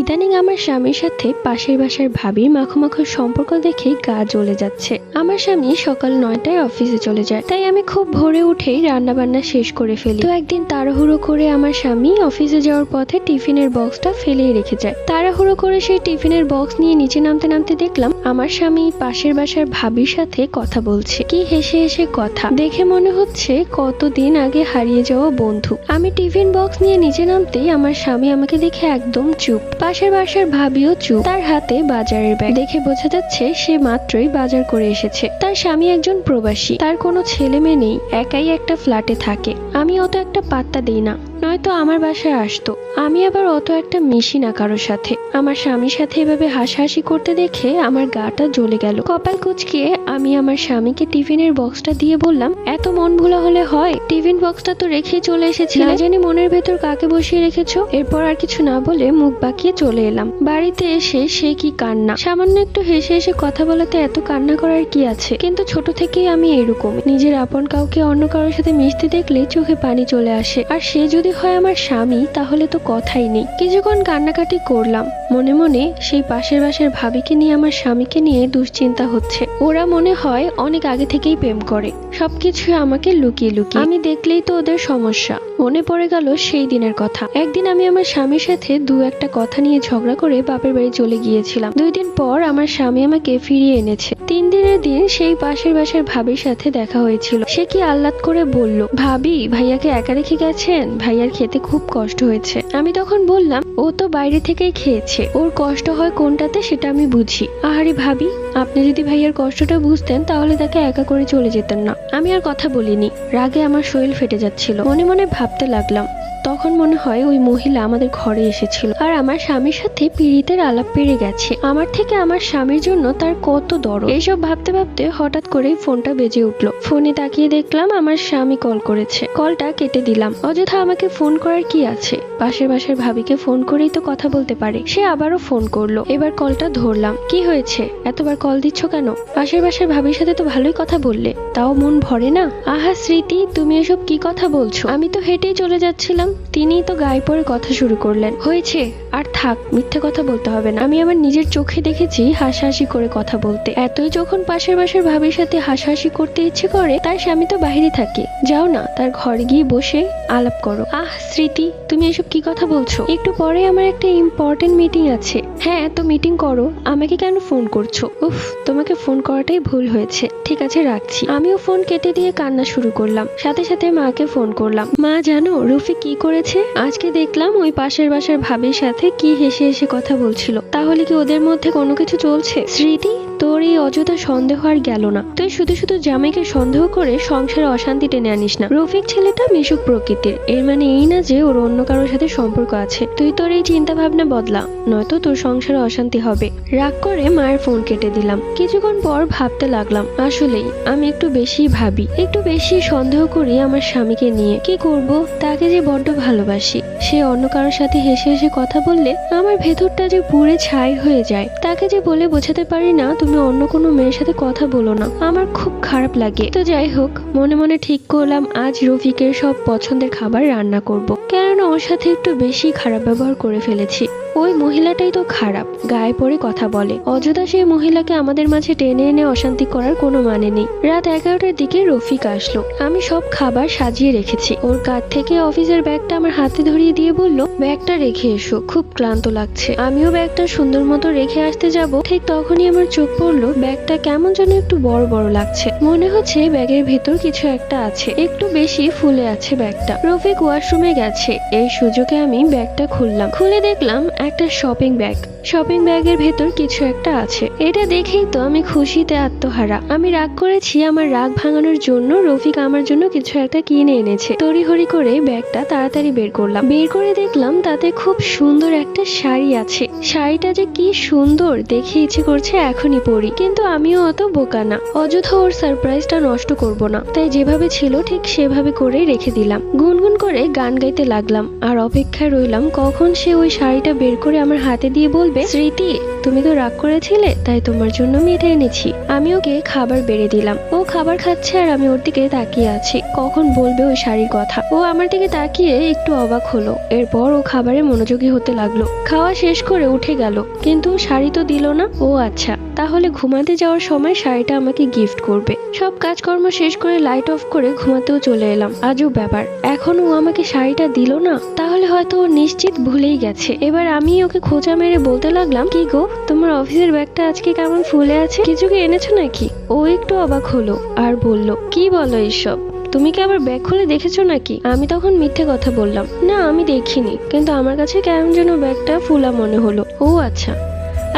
ইদানিং আমার স্বামীর সাথে পাশের বাসার ভাবির মাখো মাখো সম্পর্ক দেখে গা জ্বলে যাচ্ছে। আমার স্বামী সকাল 9টায় অফিসে চলে যায়, তাই আমি খুব ভোরে উঠেই রান্না বান্না শেষ করে ফেলি। তো একদিন তাড়াহুড়ো করে আমার স্বামী অফিসে যাওয়ার পথে টিফিনের বক্সটা ফেলেই রেখে যায়। তাড়াহুড়ো করে সেই টিফিনের বক্স নিয়ে নিচে নামতে নামতে দেখলাম আমার স্বামী পাশের বাসার ভাবির সাথে কথা বলছে। কি হেসে হেসে কথা, দেখে মনে হচ্ছে কতদিন আগে হারিয়ে যাওয়া বন্ধু। আমি টিফিন বক্স নিয়ে নিচে নামতেই আমার স্বামী আমাকে দেখে একদম চুপ। পাশের বাসার ভাবিও চুপ। তার হাতে বাজারের ব্যাগ, দেখে বোঝা যাচ্ছে সে মাত্রই বাজার করে এসেছে। তার স্বামী একজন প্রবাসী, তার কোনো ছেলে মেয়ে নেই, একাই একটা ফ্ল্যাটে থাকে। আমি অত একটা পাত্তা দিই না, নয়তো আমার বাসায় আসতো। আমি আবার অত একটা মিশি না কারোর সাথে। আমার স্বামীর সাথে এভাবে হাসাহাসি করতে দেখে আমার গাটা জ্বলে গেল। কপাল কুঁচকিয়ে আমি আমার স্বামীকে টিফিনের বক্সটা দিয়ে বললাম, এত মন ভোলা হলে হয়? টিফিন বক্সটা তো রেখে চলে এসেছি, না জানি মনের ভেতর কাকে বসিয়ে রেখেছো। এরপর আর কিছু না বলে মুখ বাঁকিয়ে চলে এলাম। বাড়িতে এসে সে কি কান্না! সামান্য একটু হেসে হেসে কথা বলাতে এত কান্না করার কি আছে? কিন্তু ছোট থেকেই আমি এরকম, নিজের আপন কাউকে অন্য কারোর সাথে মিশতে দেখলে চোখে পানি চলে আসে। আর সে যদি হয় আমার স্বামী, তাহলে তো কথাই নেই। কিছুক্ষণ কান্নাকাটি করলাম। মনে মনে সেই পাশের বাসার ভাবিকে নিয়ে আমার স্বামীকে নিয়ে দুশ্চিন্তা হচ্ছে। ওরা মনে হয় অনেক আগে থেকেই প্রেম করে, সবকিছু আমাকে লুকিয়ে লুকিয়ে। আমি দেখলেই তো ওদের সমস্যা। মনে পড়ে গেল সেই দিনের কথা। একদিন আমি আমার স্বামীর সাথে একটা কথা নিয়ে ঝগড়া করে বাপের বাড়ি চলে গিয়েছিলাম। 2 দিন পর আমার স্বামী আমাকে ফিরিয়ে এনেছে। 3 দিনের দিন সেই পাশের বাসার ভাবির সাথে দেখা হয়েছিল। সে কি আহ্লাদ করে বলল, ভাবি ভাইয়াকে একা রেখে গেছেন, ভাইয়ার খেতে খুব কষ্ট হয়েছে। আমি তখন বললাম, ও তো বাইরে থেকেই খেয়েছে, ওর কষ্ট হয় কোনটাতে সেটা আমি বুঝি। আহারে ভাবি, আপনি যদি ভাইয়ার কষ্টটা বুঝতেন তাহলে তাকে একা করে চলে যেতেন না। আমি আর কথা বলিনি, রাগে আমার শরীর ফেটে যাচ্ছিল। মনে মনে ভাবতে লাগলাম, তখন মনে হয় ওই মহিলা আমাদের ঘরে এসেছিল আর আমার স্বামীর সাথে পীড়িতের আলাপ পেরে গেছে। আমার থেকে আমার স্বামীর জন্য তার কত দরদ। এইসব ভাবতে ভাবতে হঠাৎ করেই ফোনটা বেজে উঠলো। ফোনে তাকিয়ে দেখলাম আমার স্বামী কল করেছে। কলটা কেটে দিলাম। অযথা আমাকে ফোন করার কি আছে? পাশের বাসার ভাবিকে ফোন করেই তো কথা বলতে পারে। সে আবারও ফোন করলো। এবার কলটা ধরলাম। কি হয়েছে, এতবার কল দিচ্ছ কেন? পাশের বাসার ভাবির সাথে তো ভালোই কথা বললে, তাও মন ভরে না? আহা স্মৃতি, তুমি এসব কি কথা বলছো? আমি তো হেঁটেই চলে যাচ্ছিলাম, তিনিই তো গায়ে পড়ে কথা শুরু করলেন। হয়েছে, আর থাক, মিথ্যে কথা বলতে হবে না। আমি আমার নিজের চোখে দেখেছি হাসাহাসি করে কথা বলতে। এতই যখন পাশের বাসার ভাবির সাথে হাসাহাসি করতে ইচ্ছে করে, তার স্বামী তো বাইরে থাকে, যাও না তার ঘরে গিয়ে বসে আলাপ করো। আহ স্মৃতি, তুমি এসব কি কথা বলছো? একটু পরে আমার একটা ইম্পর্টেন্ট মিটিং আছে। হ্যাঁ, তো মিটিং করো, আমাকে কেন ফোন করছো? উফ, তোমাকে ফোন করাটাই ভুল হয়েছে। ঠিক আছে, রাখছি। আমিও ফোন কেটে দিয়ে কান্না শুরু করলাম। সাথে সাথে মাকে ফোন করলাম। মা জানো রফিক কি করেছে? আজকে দেখলাম ওই পাশের বাসার ভাবির সাথে কি হেসে হেসে কথা বলছিল। তাহলে কি ওদের মধ্যে কোনো কিছু চলছে? স্মৃতি, তোর এই অযথা সন্দেহ আর গেল না। তুই শুধু শুধু জামাইকে সন্দেহ করে সংসারে অশান্তি টেনে আনিস না। রফিক ছেলেটা মিশুক প্রকৃতির, এর মানে এই না যে ওর অন্য কারোর সাথে সম্পর্ক আছে। তুই তোর এই চিন্তা ভাবনা বদলা, নয়তো তোর সংসারে অশান্তি হবে। রাগ করে মায়ের ফোন কেটে দিলাম। কিছুক্ষণ পর ভাবতে লাগলাম, আসলেই আমি একটু বেশি ভাবি, একটু বেশি সন্দেহ করি আমার স্বামীকে নিয়ে। কি করব, তাকে যে বড্ড ভালোবাসি, সে অন্য কারোর সাথে হেসে হেসে কথা বললে আমার ভেতরটা যে পুড়ে ছাই হয়ে যায়। তাকে যে বলে বোঝাতে পারি না তুমি অন্য কোনো মেয়ের সাথে কথা বলো না, আমার খুব খারাপ লাগে। তো যাই হোক, মনে মনে ঠিক করলাম আজ রফিকের সব পছন্দের খাবার রান্না করব। কেননা ওর সাথে একটু বেশি খারাপ ব্যবহার করে ফেলেছি। ওই মহিলাটাই তো খারাপ, গায়ে পড়ে কথা বলে। অযথা সেই মহিলাকে আমাদের মাঝে টেনে এনে অশান্তি করার কোনো মানে নেই। রাত 11টার দিকে রফিক আসলো। আমি সব খাবার সাজিয়ে রেখেছি। ওর কাঁধ থেকে অফিসের ব্যাগটা আমার হাতে ধরিয়ে দিয়ে বলল, ব্যাগটা রেখে এসো, খুব ক্লান্ত লাগছে। আমিও ব্যাগটা সুন্দর মতো রেখে আসতে যাব, ঠিক তখনই আমার চোখ পড়লো ব্যাগটা কেমন যেন একটু বড় বড় লাগছে। মনে হচ্ছে ব্যাগের ভেতর কিছু একটা আছে, একটু বেশি ফুলে আছে ব্যাগটা। রফিক ওয়াশরুমে গেছে, এই সুযোগে আমি ব্যাগটা খুললাম। খুলে দেখলাম একটা শপিং ব্যাগ। শপিং ব্যাগের ভেতর কিছু একটা আছে। এটা দেখেই তো আমি খুশিতে আত্মহারা। আমি রাগ করেছি, আমার রাগ ভাঙানোর জন্য রফিক আমার জন্য কিছু একটা কিনে এনেছে। তড়িঘড়ি করে ব্যাগটা তাড়াতাড়ি বের করলাম। বের করে দেখলাম তাতে খুব সুন্দর একটা শাড়ি আছে। শাড়িটা যে কি সুন্দর, দেখে ইচ্ছে করছে এখনই পরি। কিন্তু আমিও অত বোকা না, অযথা ওর সারপ্রাইজটা নষ্ট করব না। তাই যেভাবে ছিল ঠিক সেভাবে করেই রেখে দিলাম। গুনগুন করে গান গাইতে লাগলাম আর অপেক্ষায় রইলাম কখন সে ওই শাড়িটা বের করে আমার হাতে দিয়ে বলবে, স্মৃতি তুমি তো রাগ করেছিলে, তাই তোমার জন্য মিঠাই এনেছি। আমি ওকে খাবার বেড়ে দিলাম। ও খাবার খাচ্ছে আর আমি ওর দিকে তাকিয়ে আছি, কখন বলবে ওই শাড়ির কথা। ও আমার দিকে তাকিয়ে একটু অবাক হলো। এরপর ও খাবারে মনোযোগী হতে লাগলো। খাওয়া শেষ করে উঠে গেল, কিন্তু শাড়ি তো দিল না। ও আচ্ছা, তাহলে ঘুমাতে যাওয়ার সময় শাড়িটা আমাকে গিফট করবে। সব কাজকর্ম শেষ করে লাইট অফ করে ঘুমাতেও চলে এলাম। আজও ব্যাপার, এখন ও আমাকে শাড়িটা দিল না। তাহলে হয়তো ও নিশ্চিত ভুলেই গেছে। এবার আমি ওকে খোঁচা মেরে বলতে লাগলাম, কি গো, তোমার অফিসের ব্যাগটা আজকে কেমন ফুলে আছে, কিছু কি এনেছো নাকি? ও একটু অবাক হলো আর বলল, কি বলো এইসব, তুমি কি আবার ব্যাগ খুলে দেখেছো নাকি? আমি তখন মিথ্যে কথা বললাম, না আমি দেখিনি, কিন্তু আমার কাছে কেমন যেন ব্যাগটা ফুলা মনে হলো। ও আচ্ছা,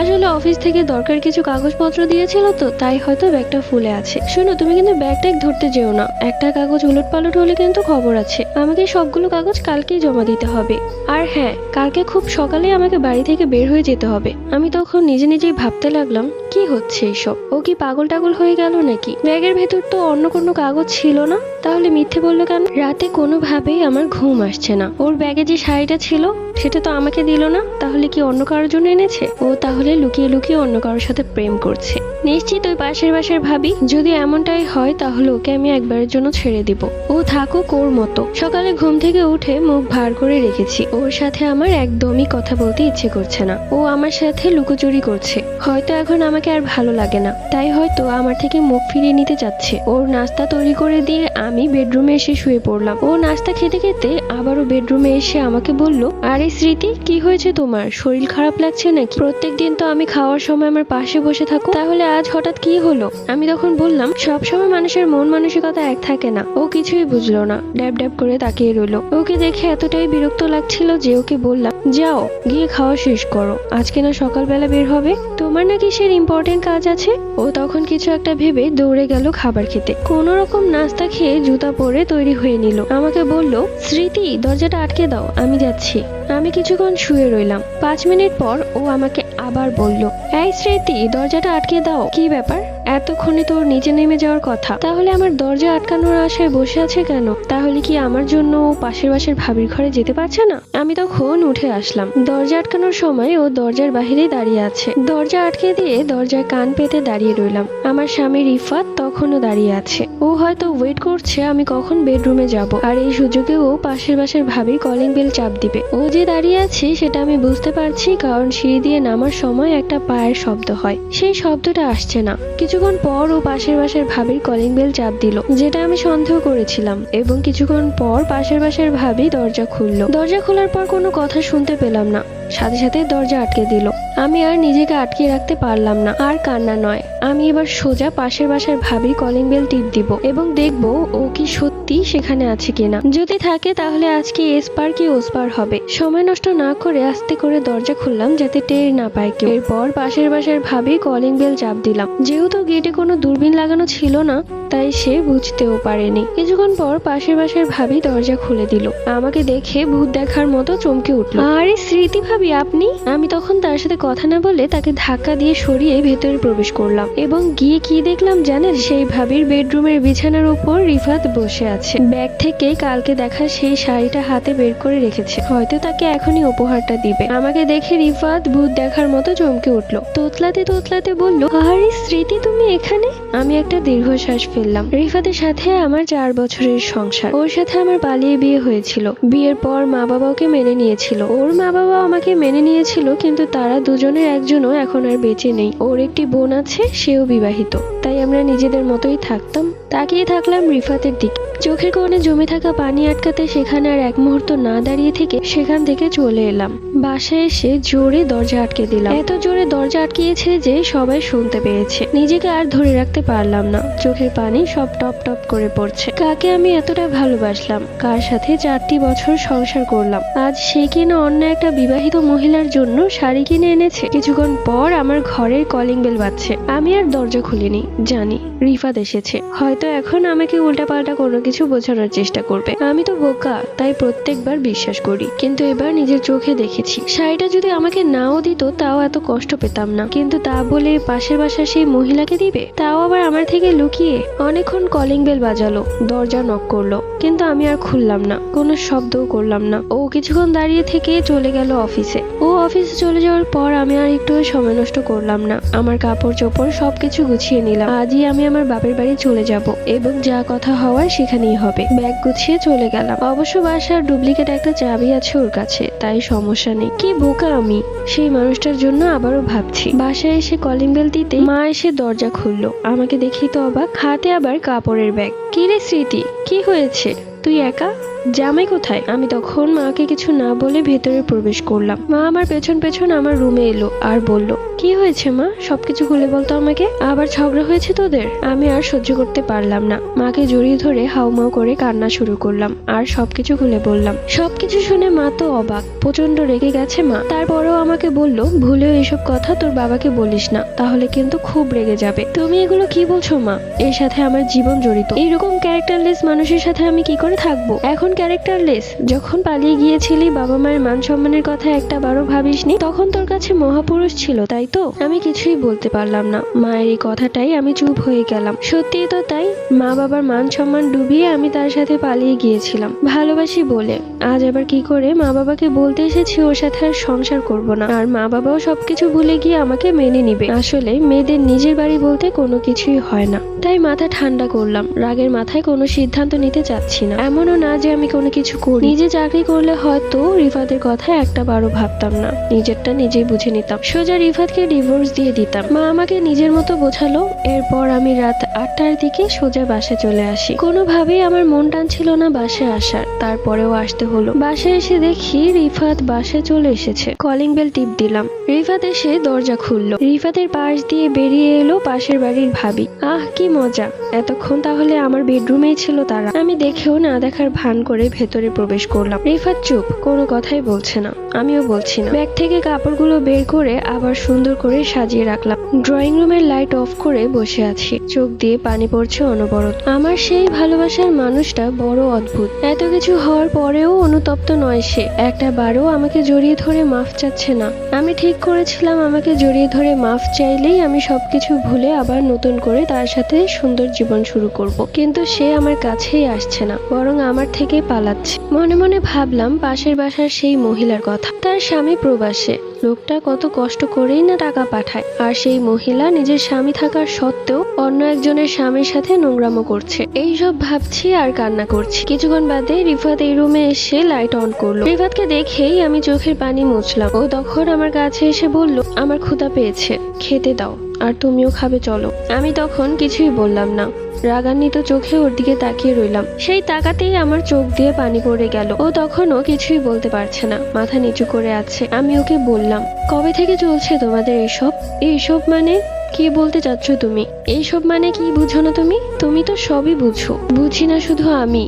আসলে অফিস থেকে দরকার কিছু কাগজপত্র দিয়েছিল তো, তাই হয়তো ব্যাগটা ফুলে আছে। শোনো, তুমি কিন্তু ব্যাগটা ধরতে যেও না, একটা কাগজ উলট পালট হলে কিন্তু খবর আছে। আমাকে সবগুলো কাগজ কালকেই জমা দিতে হবে। আর হ্যাঁ, কালকে খুব সকালে আমাকে বাড়ি থেকে বের হয়ে যেতে হবে। আমি তখন নিজে নিজেই ভাবতে লাগলাম, কি হচ্ছে এইসব, ও কি পাগল টাগল হয়ে গেল নাকি? ব্যাগের ভেতর তো অন্য কোনো কাগজ ছিল না, তাহলে মিথ্যে বললো কেন? রাতে কোনোভাবেই আমার ঘুম আসছে না। ওর ব্যাগে যে শাড়িটা ছিল সেটা তো আমাকে দিল না, তাহলে কি অন্য কারোর জন্য এনেছে? ও তাহলে লুকিয়ে লুকিয়ে অন্য কারোর সাথে প্রেম করছে। নিশ্চিত ওই পাশের বাসার ভাবি। যদি এমনটাই হয় তাহলে ওকে আমি একবারের জন্য ছেড়ে দিব। ও থাকুক ওর মতো। সকালে ঘুম থেকে উঠে মুখ ভার করে রেখেছি। ওর সাথে আমার একদমই কথা বলতে ইচ্ছে করছে না। ও আমার সাথে লুকোচুরি করছে। হয়তো এখন আমাকে আর ভালো লাগে না, তাই হয়তো আমার থেকে মুখ ফিরিয়ে নিতে চাচ্ছে। ওর নাস্তা তৈরি করে দিয়ে আমি বেডরুমে এসে শুয়ে পড়লাম। ও নাস্তা খেতে খেতে আবারও বেডরুমে এসে আমাকে বলল, আরে স্মৃতি, কি হয়েছে তোমার? শরীর খারাপ লাগছে নাকি? প্রত্যেকদিন তো আমি খাওয়ার সময় আমার পাশে বসে থাকো, তাহলে আজ হঠাৎ কি হলো? আমি তখন বললাম, সবসময় মানুষের মন মানসিকতা এক থাকে না। ও কিছুই বুঝলো না, ড্যাব ড্যাব করে তাকিয়ে রইলো। ওকে দেখে এতটাই বিরক্ত লাগছিল যে ওকে বললাম, যাও গিয়ে খাওয়া শেষ করো, আজকে না সকালবেলা বের হবে, তোমার না কিসের ইম্পর্টেন্ট কাজ আছে? ও তখন কিছু একটা ভেবে দৌড়ে গেল খাবার খেতে। কোন রকম নাস্তা খেয়ে জুতা পরে তৈরি হয়ে নিল। আমাকে বলল, স্মৃতি, দরজাটা আটকে দাও, আমি যাচ্ছি। আমি কিছুক্ষণ শুয়ে রইলাম। 5 মিনিট পর ও আমাকে আবার বলল, এই স্মৃতি, দরজাটা আটকে দাও। কি ব্যাপার, এতক্ষণে তোর নিচে নেমে যাওয়ার কথা, তাহলে আমার দরজা আটকানোর আশায় বসে আছে কেন? তাহলে কি আমার জন্য ও পাশের বাসার ভাবির ঘরে যেতে পারছে না? আমি তখন উঠে আসলাম। দরজা আটকানোর সময় ও দরজার বাহিরে দাঁড়িয়ে আছে। দরজা আটকে দিয়ে দরজার কান পেতে দাঁড়িয়ে রইলাম। আমার স্বামী রিফাত তখনও দাঁড়িয়ে আছে। ও হয়তো ওয়েট করছে আমি কখন বেডরুমে যাব, আর এই সুযোগে ও পাশের বাসার ভাবির কলিং বেল চাপ দিবে। ও যে দাঁড়িয়ে আছে সেটা আমি বুঝতে পারছি, কারণ সিঁড়ি দিয়ে নামার সময় একটা পায়ের শব্দ হয়, সেই শব্দটা আসছে না। কিছুক্ষণ পর ও পাশের বাসার ভাবির কলিং বেল চাপ দিল, যেটা আমি সন্দেহ করেছিলাম, এবং কিছুক্ষণ পর পাশের বাসার ভাবি দরজা খুললো। দরজা খোলার পর কোনো কথা শুনতে পেলাম না, সাথে সাথে দরজা আটকে দিল। আমি আর নিজেকে আটকে রাখতে পারলাম না। আর কান্না নয়, আমি এবার সোজা পাশের বাসার ভাবির কলিং বেল টিপ দিব এবং দেখব ও কি সত্যি সেখানে আছে কিনা। যদি থাকে তাহলে আজকে এসপার কি ওসপার হবে। সময় নষ্ট না করে আস্তে করে দরজা খুললাম যাতে টের না পায় কেউ। এরপর পাশের বাসার ভাবি কলিং বেল চাপ দিলাম। যেহেতু গেটে কোনো দূরবীন লাগানো ছিল না, তাই সে বুঝতেও পারেনি। কিছুক্ষণ পর পাশের বাসার ভাবি দরজা খুলে দিল। আমাকে দেখে ভূত দেখার মতো চমকে উঠলো। আরে স্মৃতি ভাবি, আপনি? আমি তখন তার সাথে কথা না বলে তাকে ধাক্কা দিয়ে সরিয়ে ভেতরে প্রবেশ করলাম এবং গিয়ে কি দেখলাম জানেন? সেই ভাবির বেডরুমের বিছানার উপর রিফাত বসে আছে। ব্যাগ থেকে কালকে দেখা সেই শাড়িটা হাতে বের করে রেখেছে, হয়তো তাকে এখনই উপহারটা দিবে। আমাকে দেখে রিফাত ভূত দেখার মতো চমকে উঠলো। তোতলাতে তোতলাতে বলল, আরে স্মৃতি, তুমি এখানে? আমি একটা দীর্ঘশ্বাস ফেললাম। রিফাতের সাথে আমার 4 বছরের সংসার। ওর সাথে আমার পালিয়ে বিয়ে হয়েছিল। বিয়ের পর মা বাবা ওকে মেনে নিয়েছিল। ওর মা বাবা আমাকে মেনে নিয়েছিল, কিন্তু তারা দুজনের একজনও এখন আর বেঁচে নেই। ওর একটি বোন আছে, সেও বিবাহিত। তাই আমরা নিজেদের মতোই থাকতাম। তাকিয়ে থাকলাম রিফাতের দিকে। চোখের কোণে জমে থাকা পানি আটকাতে সেখানে আর এক মুহূর্ত না দাঁড়িয়ে থেকে সেখান থেকে চলে এলাম। বাসায় এসে জোরে দরজা আটকে দিলাম। এত জোরে দরজা আটকিয়েছে যে সবাই শুনতে পেয়েছে। নিজেকে আর ধরে রাখতে পারলাম না। চোখের পানি সব টপ টপ করে পড়ছে। কাকে আমি এতটা ভালোবাসলাম, কার সাথে 4টি বছর সংসার করলাম, আজ সে কিনা অন্য একটা বিবাহিত মহিলার জন্য শাড়ি কিনে এনেছে। কিছুক্ষণ পর আমার ঘরের কলিং বেল বাজছে। আমি আর দরজা খুলিনি, জানি রিফাত এসেছে। হয়তো এখন আমাকে উল্টাপাল্টা কোনো কিছু বোঝানোর চেষ্টা করবে। আমি তো বোকা, তাই প্রত্যেকবার বিশ্বাস করি। কিন্তু এবার নিজের চোখে দেখেছি, শাড়িটা যদি আমাকে নাও দিত তাও এত কষ্ট পেতাম না। কিন্তু তা বলে পাশের বাসার সেই মহিলাকে দিবে, তাও আবার আমার থেকে লুকিয়ে। অনেকক্ষণ কলিং বেল বাজালো, দরজা নক করলো, কিন্তু আমি আর খুললাম না, কোনো শব্দও করলাম না। ও কিছুক্ষণ দাঁড়িয়ে থেকে চলে গেল অফিসে। ও অফিসে চলে যাওয়ার পর আমি আর একটু সময় নষ্ট করলাম না। আমার কাপড় চোপড় সবকিছু গুছিয়ে নিলাম। আজই আমি আমার বাপের বাড়ি চলে যাব এবং যা কথা হওয়ার সেখানেই হবে। ব্যাগ গুছিয়ে চলে গেলাম। অবশ্য বাসার ডুপ্লিকেট একটা চাবি আছে ওর কাছে, তাই সমস্যা নেই। কি বোকা আমি, সেই মানুষটার জন্য আবারও ভাবছি। বাসায় এসে কলিং বেল দিতে মা এসে দরজা খুললো। আমাকে দেখেই তো অবাক, হাতে আবার কাপড়ের ব্যাগ। কি রে স্মৃতি, কি হয়েছে? তুই একা? জামাই কোথায়? আমি তখন মাকে কিছু না বলে ভেতরে প্রবেশ করলাম। মা আমার পেছন পেছন আমার রুমে এলো আর বলল, কি হয়েছে মা, সবকিছু খুলে বলতো আমাকে। আবার ঝগড়া হয়েছে তোদের? আমি আর সহ্য করতে পারলাম না, মাকে জড়িয়ে ধরে হাউমাউ করে কান্না শুরু করলাম আর সবকিছু খুলে বললাম। সবকিছু শুনে মা তো অবাক, প্রচন্ড রেগে গেছে মা। তারপরেও আমাকে বলল, ভুলেও এসব কথা তোর বাবাকে বলিস না, তাহলে কিন্তু খুব রেগে যাবে। তুমি এগুলো কি বলছো মা? এর সাথে আমার জীবন জড়িত। এইরকম ক্যারেক্টারলেস মানুষের সাথে আমি কি করে থাকবো? এখন ক্যারেক্টারলেস? যখন পালিয়ে গিয়েছিলি, বাবা মায়ের মান সম্মানের কথা একটা বারও ভাবিসনি, তখন তোর কাছে মহাপুরুষ ছিল, তাই তো? আমি কিছুই বলতে পারলাম না। মায়ের এই কথাটাই আমি চুপ হয়ে গেলাম। সত্যিই তো তাই, মা বাবার মান সম্মান ডুবিয়ে আমি তার সাথে পালিয়ে গিয়েছিলাম ভালোবাসি বলে। আজ আবার কি করে মা বাবাকে বলতে এসেছি ওর সাথে আর সংসার করব না, আর মা বাবাও সবকিছু ভুলে গিয়ে আমাকে মেনে নিবে। আসলে মেয়েদের নিজের বাড়ি বলতে কোনো কিছুই হয় না। তাই মাথা ঠান্ডা করলাম। রাগের মাথায় কোনো সিদ্ধান্ত নিতে চাচ্ছি না। এমনও না যে আমি কোনো কিছু করি। নিজে চাকরি করলে হয়তো রিফাতের কথা একটা বারও ভাবতাম না, নিজেরটা নিজেই বুঝে নিতাম। সোজা রিফাতকে ডিভোর্স দিয়ে দিতাম। মা আমাকে নিজের মতো বোঝালো। এরপর আমি রাত 8টার দিকে সোজা বাসায় চলে আসি। কোনোভাবেই আমার মন টানছিল না বাসায় আসার, তারপরেও আসতে হলো। বাসায় এসে দেখি রিফাত বাসায় চলে এসেছে। কলিং বেল টিপ দিলাম। রিফাত এসে দরজা খুললো। রিফাতের পাশ দিয়ে বেরিয়ে এলো পাশের বাড়ির ভাবি। আহ কি মজা, এতক্ষণ তাহলে আমার বেডরুমেই ছিল তারা। আমি দেখেও না দেখার ভান করে ভেতরে প্রবেশ করলাম। রিফাত চুপ, কোনো কথাই বলছে না, আমিও বলছি না। ব্যাগ থেকে কাপড়গুলো বের করে আবার সুন্দর করে সাজিয়ে রাখলাম। ড্রয়িং রুমের লাইট অফ করে বসে আছি, চোখ দিয়ে পানি পড়ছে অনবরত। আমার সেই ভালোবাসার মানুষটা বড় অদ্ভুত। এত কিছু হওয়ার পরেও অনুতপ্ত নয় সে, একটা বারও আমাকে জড়িয়ে ধরে মাফ চাচ্ছে না। আমি ঠিক করেছিলাম আমাকে জড়িয়ে ধরে মাফ চাইলেই আমি সবকিছু ভুলে আবার নতুন করে তার সাথে সুন্দর জীবন শুরু করব। কিন্তু সে আমার কাছেই আসছে না, বরং আমার থেকে পালাচ্ছে। মনে মনে ভাবলাম পাশের বাসার সেই মহিলার কথা। তার স্বামী প্রবাসে, লোকটা কত কষ্ট করেই না টাকা পাঠায়, আর সেই মহিলা নিজের স্বামী থাকার সত্ত্বেও অন্য একজনের স্বামীর সাথে নোংরামো করছে। এইসব ভাবছি আর কান্না করছি। কিছুক্ষণ বাদে রিফাত এই রুমে এসে লাইট অন করলো। রিফাতকে দেখেই আমি চোখের পানি মুছলাম। ও তখন আমার কাছে এসে বলল, আমার ক্ষুধা পেয়েছে, খেতে দাও, আর তুমিও খাবে, চলো। আমি তখন কিছুই বললাম না, রাগান্বিত চোখে ওর দিকে তাকিয়ে রইলাম। সেই তাকাতেই আমার চোখ দিয়ে পানি পড়ে গেল। ও তখনও কিছুই বলতে পারছে না, মাথা নিচু করে আছে। আমি ওকে বললাম, কবে থেকে চলছে তোমাদের এসব? এইসব মানে কি বলতে চাচ্ছ তুমি? এইসব মানে কি বুঝো না তুমি? তুমি তো সবই বুঝো। বুঝি না শুধু আমি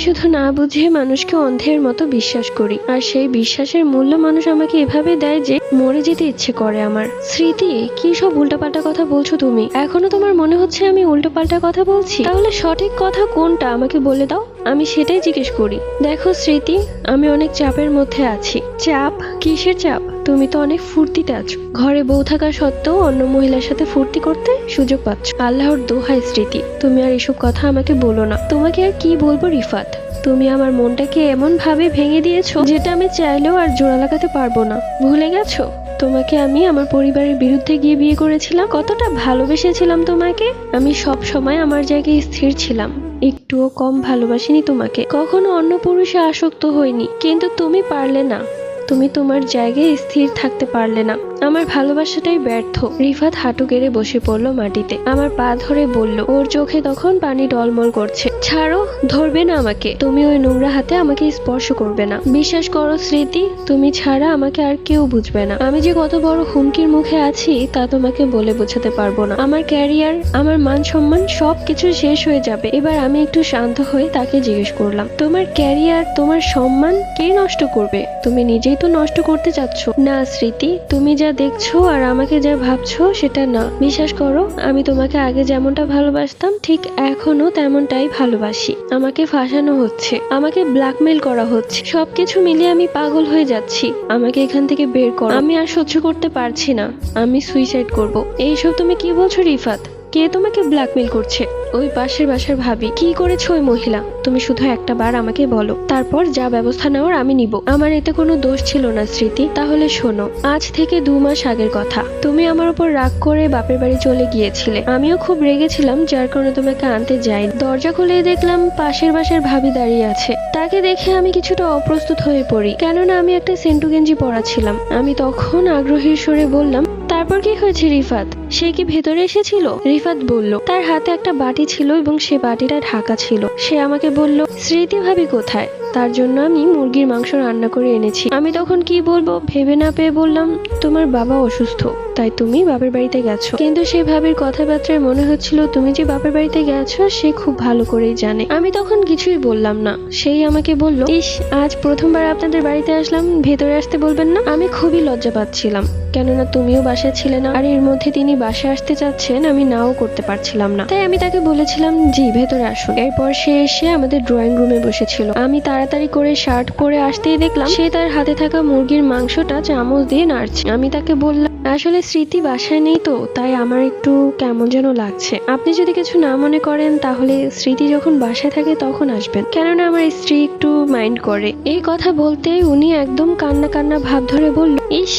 শুধু না বুঝে মানুষকে অন্ধের মতো বিশ্বাস করি, আর সেই বিশ্বাসের মূল্য মানুষ আমাকে এভাবে দেয় যে মরে যেতে ইচ্ছে করে আমার। স্মৃতি, কি সব উল্টাপাল্টা কথা বলছো তুমি? এখনো তোমার মনে হচ্ছে আমি উল্টোপাল্টা কথা বলছি? তাহলে সঠিক কথা কোনটা আমাকে বলে দাও, আমি সেটাই জিজ্ঞেস করি। দেখো স্মৃতি, আমি অনেক চাপের মধ্যে আছি। চাপ? কিসের চাপ? তুমি তো অনেক ফুর্তিতে আছো, ঘরে বউ থাকা সত্ত্বেও অন্য মহিলার সাথে ফুর্তি করতে সুযোগ পাচ্ছ। আল্লাহর দোহাই স্মৃতি, তুমি আর এসব কথা আমাকে বলো না। তোমাকে আর কি বলবো রিফাত, তুমি আমার মনটাকে এমন ভাবে ভেঙে দিয়েছো যেটা আমি চাইলেও আর জোড়া লাগাতে পারবো না। ভুলে গেছো তোমাকে আমি আমার পরিবারের বিরুদ্ধে গিয়ে বিয়ে করেছিলাম? কতটা ভালোবেসেছিলাম তোমাকে। আমি সব সময় আমার জায়গায় স্থির ছিলাম, একটুও কম ভালোবাসিনি তোমাকে, কখনো অন্য পুরুষে আসক্ত হইনি। কিন্তু তুমি পারলে না, তুমি তোমার জায়গায় স্থির থাকতে পারলে না। আমার ভালোবাসাটাই ব্যর্থ। রিফাত হাঁটু গেড়ে বসে পড়লো মাটিতে, আমার পা ধরে বলল। ওর চোখে তখন পানি টলমল করছে। ছাড়ো, ধরবে না আমাকে। তুমি ওই নোংরা হাতে আমাকে স্পর্শ করবে না। বিশ্বাস করো স্মৃতি, তুমি ছাড়া আমাকে আর কেউ বুঝবে না। আমি যে কত বড় হুমকির মুখে আছি তা তোমাকে বলে বোঝাতে পারবো না। আমার ক্যারিয়ার, আমার মান সম্মান সবকিছু শেষ হয়ে যাবে। এবার আমি একটু শান্ত হয়ে তাকে জিজ্ঞেস করলাম, তোমার ক্যারিয়ার, তোমার সম্মান কে নষ্ট করবে? তুমি নিজেই তো নষ্ট করতে চাচ্ছ। না স্মৃতি, তুমি যা দেখছো আর আমাকে যা ভাবছো সেটা না। বিশ্বাস করো, আমি তোমাকে আগে যেমনটা ভালোবাসতাম ঠিক এখনো তেমনটাই ভালোবাসি। আমাকে ফাঁসানো হচ্ছে, আমাকে ব্ল্যাকমেল করা হচ্ছে, সবকিছু মিলিয়ে আমি পাগল হয়ে যাচ্ছি। আমাকে এখান থেকে বের করো, আমি আর সহ্য করতে পারছি না, আমি সুইসাইড করব। এইসব তুমি কি বলছো রিফাত? কে তোমাকে ব্ল্যাকমেল করছে? ওই পাশের বাসার ভাবি। কি করেছে ওই মহিলা? তুমি শুধু একটা বার আমাকে বলো, তারপর যা ব্যবস্থা নেওয়ার আমি নিব। আমার এতে কোনো দোষ ছিল না স্মৃতি। তাহলে শোনো, আজ থেকে 2 মাস আগের কথা। তুমি আমার উপর রাগ করে বাপের বাড়ি চলে গিয়েছিলে। আমিও খুব রেগেছিলাম, যার কারণে তোমাকে আনতে যাই। দরজা খুলে দেখলাম পাশের বাসার ভাবি দাঁড়িয়ে আছে। তাকে দেখে আমি কিছুটা অপ্রস্তুত হয়ে পড়ি, কেননা আমি একটা সেন্টু গেঞ্জি পরা ছিলাম। আমি তখন আগ্রহীর সুরে বললাম, তারপর কি হয়েছে রিফাত? সে কি ভেতরে এসেছিল? রিফাত বলল, তার হাতে একটা বাটি ছিল এবং সে বাটিটা ঢাকা ছিল। সে আমাকে বলল, স্মৃতি ভাবি কোথায়? তার জন্য আমি মুরগির মাংস রান্না করে এনেছি। আমি তখন কি বলবো ভেবে না পেয়ে বললাম, তোমার বাবা অসুস্থ, তাই তুমি বাপের বাড়িতে গেছো। কিন্তু সে ভাবির কথাবার্তায় মনে হচ্ছিল তুমি যে বাপের বাড়িতে গেছো সে খুব ভালো করেই জানে। আমি তখন কিছুই বললাম না। সেই আমাকে বলল, ইস, আজ প্রথমবার আপনাদের বাড়িতে আসলাম, ভেতরে আসতে বলবেন না? আমি খুবই লজ্জা পাচ্ছিলাম, কেননা তুমিও বাসায় ছিলে না। আর এর মধ্যে তিনি বাসায় আসতে চাচ্ছেন, আমি নাও করতে পারছিলাম না। তাই আমি তাকে বলেছিলাম, জি ভেতরে আসুন। এরপর সে এসে আমাদের ড্রয়িং রুমে বসেছিল। আমি তাড়াতাড়ি করে শার্ট পরে আসতেই দেখলাম সে তার হাতে থাকা মুরগির মাংসটা চামচ দিয়ে নাড়ছে। আমি তাকে বললাম, আসলে স্মৃতি বাসায় নেই তো, তাই আমার একটু কেমন যেন লাগছে। আপনি যদি কিছু না মনে করেন তাহলে স্মৃতি যখন বাসায় থাকে তখন আসবেন, কেননা আমার স্ত্রী একটু মাইন্ড করে। এই কথা বলতে উনি একদম কান্না কান্না ভাব ধরে বলল, ইস,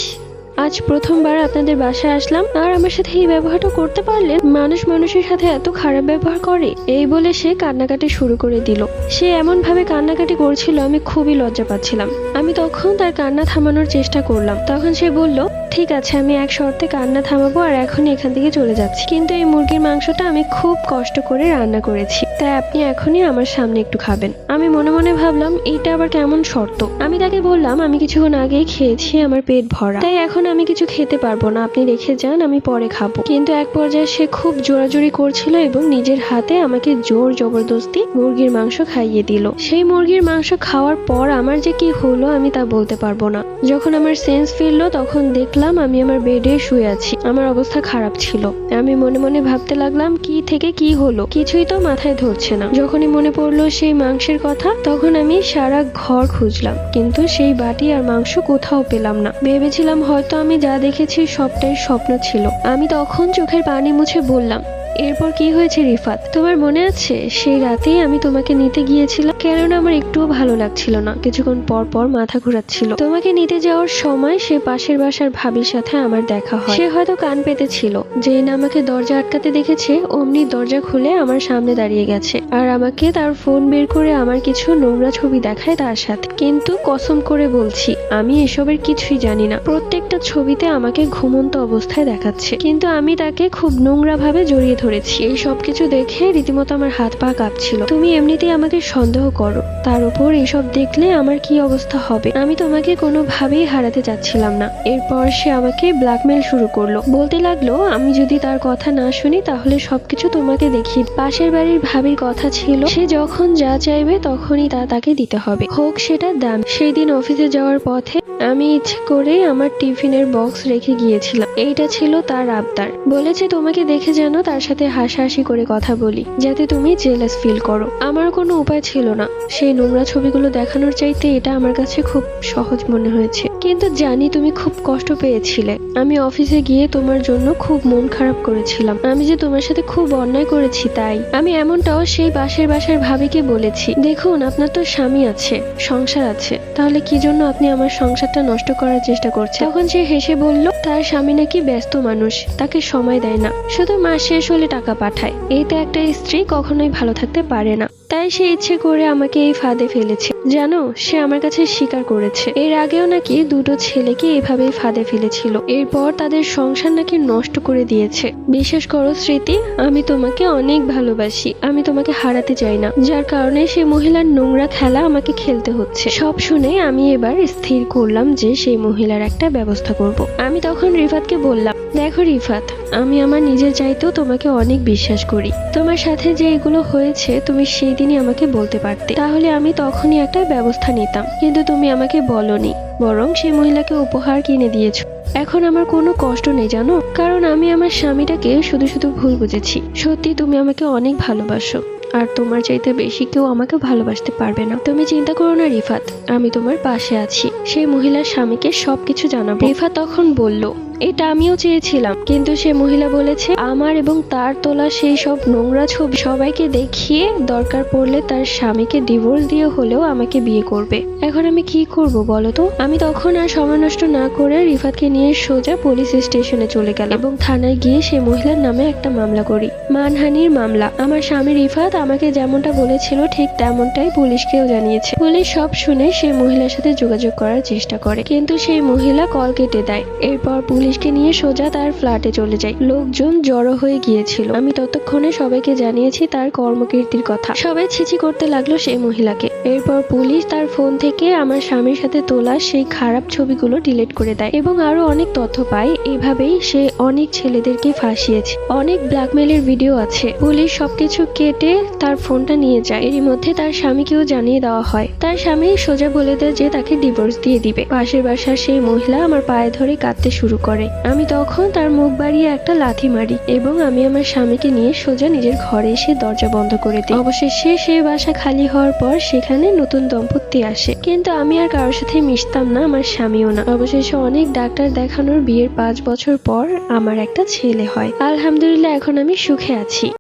আজ প্রথমবার আপনাদের বাসায় আসলাম আর আমার সাথে এই ব্যবহারটা করতে পারলেন? মানুষ মানুষের সাথে এত খারাপ ব্যবহার করে? এই বলে সে কান্নাকাটি শুরু করে দিল। সে এমন ভাবে কান্নাকাটি করছিল, আমি খুবই লজ্জা পাচ্ছিলাম। আমি তখন তার কান্না থামানোর চেষ্টা করলাম। তখন সে বলল, ঠিক আছে, আমি এক শর্তে কান্না থামাবো আর এখনই এখান থেকে চলে যাচ্ছি। কিন্তু এই মুরগির মাংসটা আমি খুব কষ্ট করে রান্না করেছি, তাই আপনি এখনই আমার সামনে একটু খাবেন। আমি মনে মনে ভাবলাম, এইটা আবার কেমন শর্ত? আমি তাকে বললাম, আমি কিছুক্ষণ আগেই খেয়েছি, আমার পেট ভরা, তাই এখন আমি কিছু খেতে পারবো না, আপনি রেখে যান, আমি পরে খাবো। কিন্তু এক পর্যায়ে সে খুব জোরাজোরি করছিল এবং নিজের হাতে আমাকে জোর জবরদস্তি মুরগির মাংস খাইয়ে দিল। সেই মুরগির মাংস খাওয়ার পর আমার যে কি হলো আমি তা বলতে পারবো না। যখন আমার সেন্স ফিরলো তখন দেখলাম আমি আমার বেডে শুয়ে আছি। আমার অবস্থা খারাপ ছিল। আমি মনে মনে ভাবতে লাগলাম, কি থেকে কি হলো, কিছুই তো মাথায় ধরছে না। যখনই মনে পড়লো সেই মাংসের কথা, তখন আমি সারা ঘর খুঁজলাম, কিন্তু সেই বাটি আর মাংস কোথাও পেলাম না। ভেবেছিলাম হয়তো আমি যা দেখেছি সবটাই স্বপ্ন ছিল। আমি তখন চোখের পানি মুছে বললাম, এরপর কি হয়েছে রিফাত? তোমার মনে আছে সেই রাতেই আমি তোমাকে নিতে গিয়েছিলাম, কেননা আমার একটুও ভালো লাগছিল না, কিছুক্ষণ পর পর মাথা ঘুরাচ্ছিল। তোমাকে নিতে যাওয়ার সময় সে পাশের বাসার ভাবির সাথে আমার দেখা হয়। সে হয়তো কান পেতেছিল, যেই না আমাকে দরজা আটকাতে দেখেছে অমনি দরজা খুলে আমার সামনে দাঁড়িয়ে গেছে আর আমাকে তার ফোন বের করে আমার কিছু নোংরা ছবি দেখায় তার সাথে। কিন্তু কসম করে বলছি আমি এসবের কিছুই জানি না। প্রত্যেকটা ছবিতে আমাকে ঘুমন্ত অবস্থায় দেখাচ্ছে, কিন্তু আমি তাকে খুব নোংরা ভাবে জড়িয়ে ধরেছি। এই সবকিছু দেখে রীতিমতো আমার হাত পা কাঁপছিল। তুমি এমনিতেই আমাকে সন্দেহ করো, তার উপর এইসব দেখলে আমার কি অবস্থা হবে? আমি তোমাকে কোনোভাবেই হারাতে চাচ্ছিলাম না। এরপর সে আমাকে ব্ল্যাকমেল শুরু করলো, বলতে লাগলো আমি যদি তার কথা না শুনি তাহলে সবকিছু তোমাকে দেখি। পাশের বাড়ির ভাবির কথা ছিল, সে যখন যা চাইবে তখনই তা তাকে দিতে হবে, হোক সেটা দাম। সেই দিন অফিসে যাওয়ার পথে আমি ইচ্ছে করে আমার টিফিনের বক্স রেখে গিয়েছিলাম। এইটা ছিল তার আবদার। বলেছে তোমাকে দেখে যেন তার সাথে হাসাহাসি করে কথা বলি, যাতে তুমি জেলাস ফিল করো। আমার কোনো উপায় ছিল না। সেই নোংরা ছবিগুলো দেখানোর চাইতে এটা আমার কাছে খুব সহজ মনে হয়েছে। কিন্তু জানি তুমি খুব কষ্ট পেয়েছিলে। আমি অফিসে গিয়ে তোমার জন্য খুব মন খারাপ করেছিলাম। আমি যে তোমার সাথে খুব অন্যায় করেছি তাই। আমি এমনটাও সেই পাশের বাসার ভাবিকে বলেছি, দেখুন আপনার তো স্বামী আছে, সংসার আছে, তাহলে কি জন্য আপনি আমার সংসারটা নষ্ট করার চেষ্টা করছেন? তখন সে হেসে বলল, তার স্বামী নাকি ব্যস্ত মানুষ, তাকে সময় দেয় না, শুধু মাস শেষ হলে টাকা পাঠায়। এইতে একটা স্ত্রী কখনোই ভালো থাকতে পারে না। তাই সে ইচ্ছে করে আমাকে এই ফাঁদে ফেলেছে। জানো, সে আমার কাছে স্বীকার করেছে এর আগেও নাকি দুটো ছেলেকে এভাবেই ফাঁদে ফেলেছিল। এরপর তাদের সংসার নাকি নষ্ট করে দিয়েছে। বিশ্বাস করো স্মৃতি, আমি তোমাকে অনেক ভালোবাসি, আমি তোমাকে হারাতে চাই না, যার কারণে সেই মহিলার নোংরা খেলা আমাকে খেলতে হচ্ছে। সব শুনে আমি এবার স্থির করলাম যে সেই মহিলার একটা ব্যবস্থা করব। আমি তখন রিফাতকে বললাম, দেখো রিফাত, আমি আমার নিজের চাইতেও তোমাকে অনেক বিশ্বাস করি। তোমার সাথে যে এগুলো হয়েছে তুমি সেই দিনই আমাকে বলতে পারতে, তাহলে আমি তখনই একটা ব্যবস্থা নিতাম। কিন্তু তুমি আমাকে বলনি, বরং সেই মহিলাকে উপহার কিনে দিয়েছো। এখন আমার কোনো কষ্ট নেই জানো, কারণ আমি আমার স্বামীটাকে শুধু শুধু ভুল বুঝেছি। সত্যি তুমি আমাকে অনেক ভালোবাসো, আর তোমার চাইতে বেশি কেউ আমাকে ভালোবাসতে পারবে না। তুমি চিন্তা করো না রিফাত, আমি তোমার পাশে আছি। সেই মহিলার স্বামীকে সবকিছু জানাবো। রিফাত তখন বলল, এটা আমিও চেয়েছিলাম, কিন্তু সে মহিলা বলেছে আমার এবং তার তোলা সেই সব নোংরা ছবি সবাইকে দেখিয়ে দরকার পড়লে তার স্বামীকে ডিভোর্স দিয়ে হলেও আমাকে বিয়ে করবে। এখন আমি কি করব বলো তো? আমি তখন আর সময় নষ্ট না করে রিফাতকে নিয়ে সোজা পুলিশ স্টেশনে চলে গেলাম এবং থানায় গিয়ে সেই মহিলার নামে একটা মামলা করি, মানহানির মামলা। আমার স্বামী রিফাত আমাকে যেমনটা বলেছিল ঠিক তেমনটাই পুলিশকেও জানিয়েছে। পুলিশ সব শুনে সেই মহিলার সাথে যোগাযোগ করার চেষ্টা করে, কিন্তু সেই মহিলা কল কেটে দেয়। এরপর পুলিশকে নিয়ে সোজা তার ফ্ল্যাটে চলে যায়। লোকজন জড়ো হয়ে গিয়েছিল। আমি ততক্ষণে সবাইকে জানিয়েছি তার কর্মকীর্তির কথা। সবাই ছিছি করতে লাগলো সেই মহিলাকে। এরপর পুলিশ তার ফোন থেকে আমার স্বামীর সাথে তোলা সেই খারাপ ছবিগুলো ডিলিট করে দেয় এবং আরো অনেক তথ্য পায়। এভাবেই সে অনেক ছেলেদেরকে ফাঁসিয়েছে। অনেক ব্ল্যাকমেলের ভিডিও আছে। পুলিশ সবকিছু কেটে তার ফোনটা নিয়ে যায়। এরই মধ্যে তার স্বামীকেও জানিয়ে দেওয়া হয়। তার স্বামী সোজা বলে দেয় যে তাকে ডিভোর্স দিয়ে দিবে। পাশের বাসার সেই মহিলা আমার পায়ে ধরে কাঁদতে শুরু করে। আমি তখন তার মুখ বাড়িয়ে একটা লাথি মারি এবং আমি আমার স্বামীকে নিয়ে সোজা নিজের ঘরে এসে দরজা বন্ধ করে দিই। অবশেষে সেই বাসা খালি হওয়ার পর সেখানে নতুন দম্পতি আসে, কিন্তু আমি আর কারোর সাথে মিশতাম না, আমার স্বামীও না। অবশেষে অনেক ডাক্তার দেখানোর বিয়ের 5 বছর পর আমার একটা ছেলে হয়। আলহামদুলিল্লাহ, এখন আমি সুখে আছি।